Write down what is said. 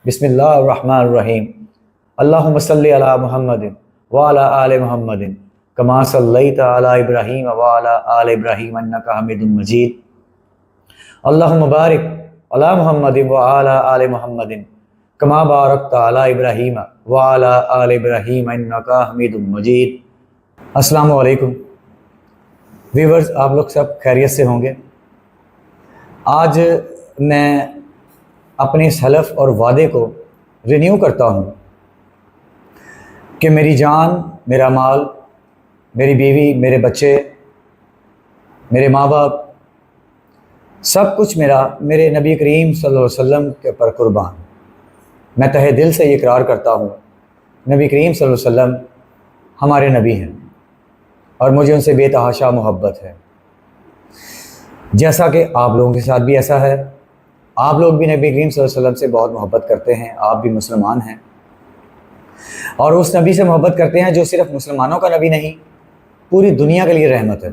बिस्मिल्लाहिर्रहमानिर्रहीम। अल्लाहुम्मा सल्लि अला मुहम्मदिन व अला आलि मुहम्मदिन कमा सल्लैता अला इब्राहीम व अला आलि इब्राहीम इन्नका हमीदुम मजीद। अल्लाहुम्मा बारिक अला मुहम्मदिन व अला आलि मुहम्मदिन कमा बारकता अला इब्राहीम व अला आलि इब्राहीम इन्नका हमीदुम मजीद। अस्सलामु अलैकुम व्यूअर्स, आप लोग सब खैरियत से होंगे। आज मैं अपने सलफ़ और वादे को रिन्यू करता हूँ कि मेरी जान, मेरा माल, मेरी बीवी, मेरे बच्चे, मेरे माँ बाप, सब कुछ मेरे नबी करीम सल्लल्लाहु अलैहि वसल्लम के पर कुर्बान। मैं तहे दिल से ये इकरार करता हूँ, नबी करीम सल्लल्लाहु अलैहि वसल्लम हमारे नबी हैं और मुझे उनसे बेतहाशा मोहब्बत है। जैसा कि आप लोगों के साथ भी ऐसा है, आप लोग भी नबी करीम सल्लल्लाहु अलैहि वसल्लम से बहुत मोहब्बत करते हैं। आप भी मुसलमान हैं और उस नबी से मोहब्बत करते हैं जो सिर्फ़ मुसलमानों का नबी नहीं, पूरी दुनिया के लिए रहमत है।